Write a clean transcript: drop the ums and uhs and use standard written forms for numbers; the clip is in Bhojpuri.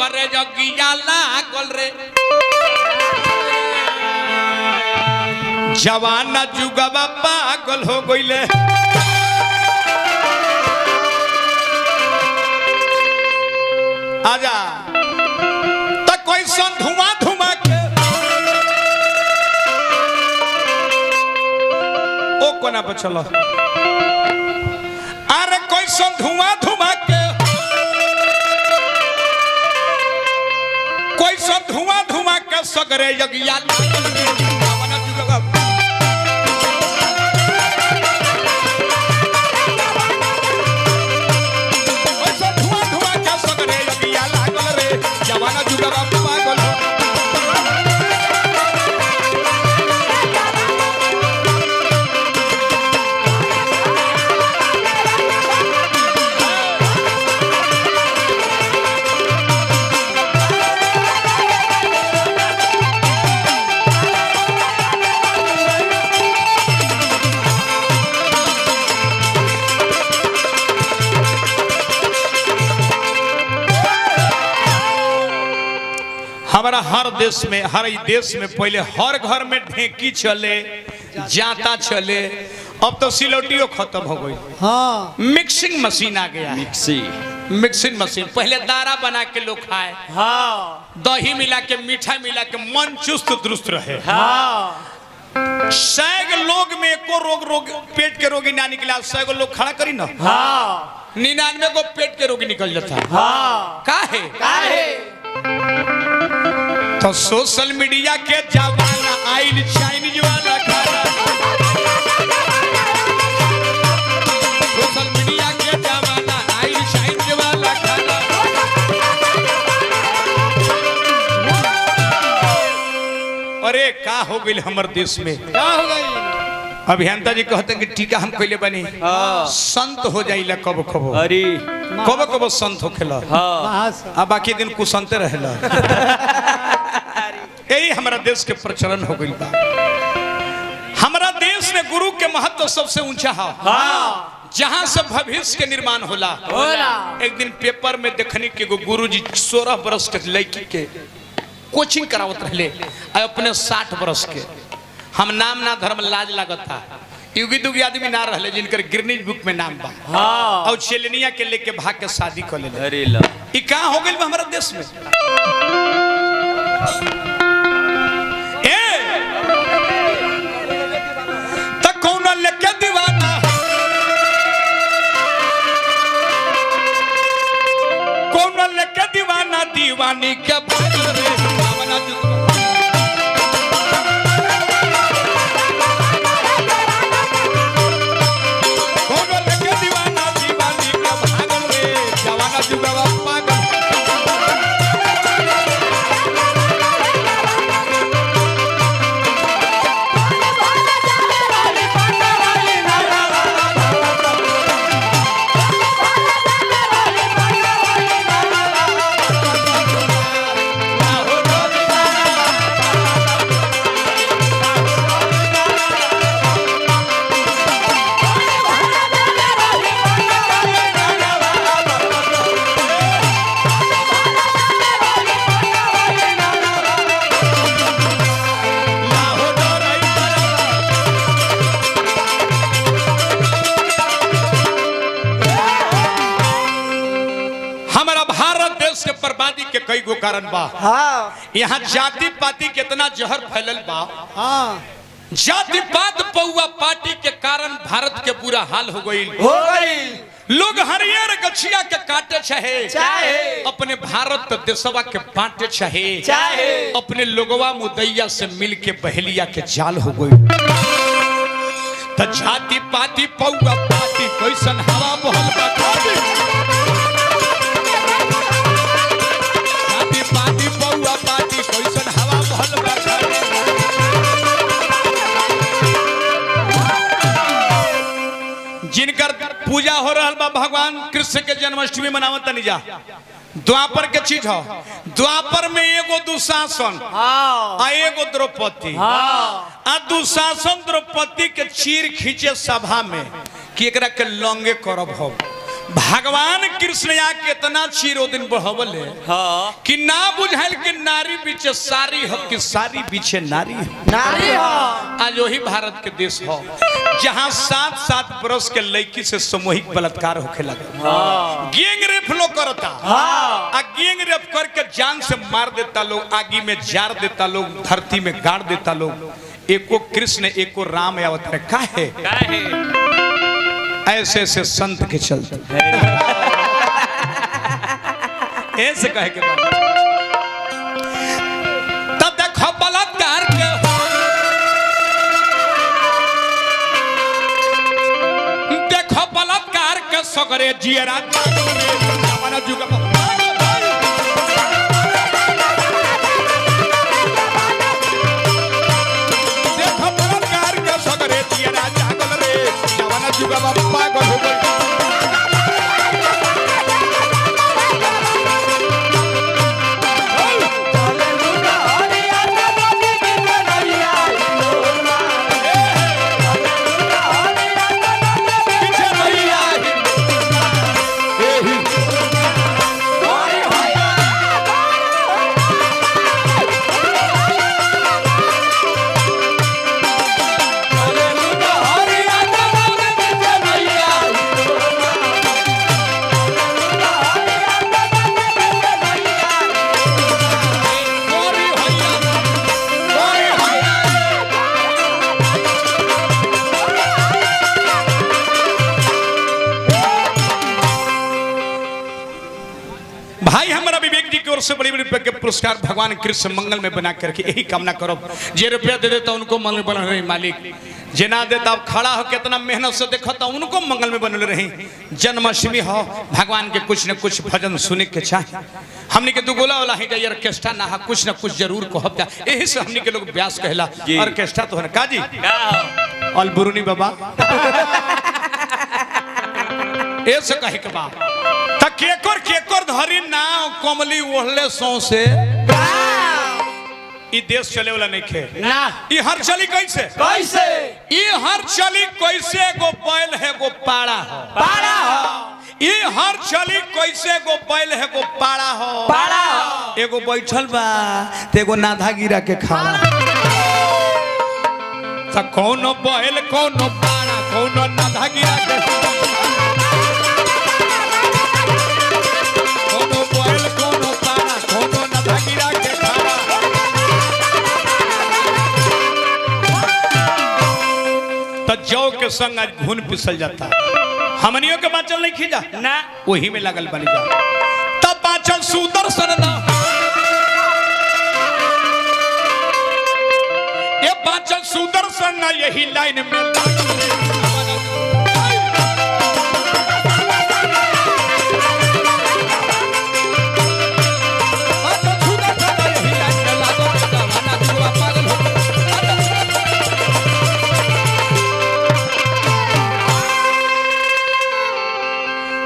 सगरे जगिया लागल रे जवाना जुगवा पागल हो गइले आजा त कैसन धुआं धुआं के ओ कोना पे चलो अरे कैसन धुआं धुआं के कैसन धुआं धुआं के सगरे जगिया जवाना जुगवा जवाना जुगवा पागल हो हमारा हर देश में पहले हर घर में ढेंकी चले जाता चले अब तो सिलौटियों खत्म हो गई। हाँ मिक्सिंग मशीन आ गया मिक्सिंग मशीन पहले दारा बना के लोग खाए हाँ दही मिला के मीठा मिला के मन चुस्त दुरुस्त रहे हाँ सैग लोग में एको रोग पेट के रोगी ना निकला सैग लोग खड़ा करी ना हाँ 99 को पेट के रोगी निकल जाता हाँ काहे तो सोशल मीडिया के जमाना आइल चाइनीज वाला खाना सोशल मीडिया के जमाना आइल चाइनीज वाला खाना अरे का हो गई हमारे देश में क्या हो गई अभियंता जी कहते हैं कि टीका हम पहले बनी संत हो जाइला कब कब अरे कब संत हो खेला अब बाकी दिन कुसंत रहेला यही हमारा देश के प्रचलन हो गई बा हमारा देश में गुरु के महत्व सबसे ऊंचा है हाँ। जहां से भविष्य के निर्माण होला एक दिन पेपर में देखने के गुरु जी 16 वर्ष के लड़की के कोचिंग करावत रहे अपने 60 वर्ष के हम नाम ना धर्म लाज लागत था युगी दुगी आदमी ना रहे जिनकर गिरनीज बुक में नाम बा हाँ। और चेलनिया के लेके भाग के शादी कर ले अरे ई कहां हो गइल हमारा देश में त कौन लेके दीवाना कौन लेके दीवाना दीवानी के भाग रे दीवाना कई गो कारण बा हाँ। यहाँ जाति पाति कितना जहर फैलल बा हाँ। जाति पात पौआ पार्टी के कारण भारत के बुरा हाल हो गई लोग हरियर गछिया के काटे चाहे अपने भारत देशवा के बांटे चाहे अपने लोगवा मुदैया से मिल के बहेलिया के जाल हो गई तो जाति पाति पौआ पार्टी कैसन हवा बहल बा जिनकर पूजा हो रहा बा भगवान कृष्ण के जन्माष्टमी मनावत नहीं जा द्वापर के चीज हो द्वापर में एगो दुशासन आ एगो द्रौपदी आ दुशासन द्रौपदी के चीर खींचे सभा में कि एकरा के लंगे करब हो भगवान कृष्ण या कितना चिरो दिन बढ़वले हाँ कि ना बुझाइल के नारी पीछे सारी हो कि सारी पीछे नारी नारी हो। आज वही भारत के देश हो जहाँ 7-7 बरस के लड़की से सामूहिक बलात्कार होखे लगे। गैंग रेप लोग करता आ गैंग रेप करके जान से मार देता लोग, आगी में जार देता लोग, धरती में गाड़ देता लोग। एको कृष्ण एको राम अवतार काहे ऐसे ऐसे संत के चलते ऐसे कहे के बाद तब देखो बलात्कार के देखो बलात्कार के सगरे जियरा जमाना जुग देखो बलात्कार के सगरे जियरा जागल रे जमाना जुग पागल हो गई। भाई हमारा विवेक जी की ओर से बड़ी बड़ी पुरस्कार भगवान कृष्ण मंगल में बना करके यही कामना करो। जे रुपया दे देता उनको मंगल बना रही मालिक, जे ना देता अब खड़ा हो कितना मेहनत से देखो तो उनको मंगल में बनल रही। जन्माष्टमी हो भगवान के कुछ न कुछ भजन सुने के चाहे। हमने के दुगोला वाला ही जाइए ऑर्केस्ट्रा ना हा कुछ न कुछ जरूर कहब जा, यही से हमने के लोग व्यास कहला ऑर्केस्ट्रा तो है काजी अलबुरुनी बाबा ऐसे कहे के बा त केकर धरी नाव कमली ओढ़ले सौसे ई देश चले वाला नहीं खे ना ई हर चली कैसे कैसे ई हर चली कैसे गो बैल है गो पाड़ा हो पाड़ा हो। ई हर चली कैसे गो बैल है गो पाड़ा हो पाड़ा हो। एगो बैठल बा ते एगो नाधा गिरा के खाड़ा त कोनो बैल कोनो पाड़ा कोनो नाधा गिरा के कोनो बैल कोनो पाड़ा कोनो नाधा गिरा के खाड़ा त जौ के संग आज घुन पिसल जाता। हमनियों के बाँचल नहीं खींचा ना वही में लगल बनी जा तब बाँचल सुदर्शन ना ये बाँचल सुदर्शन ना यही लाइन में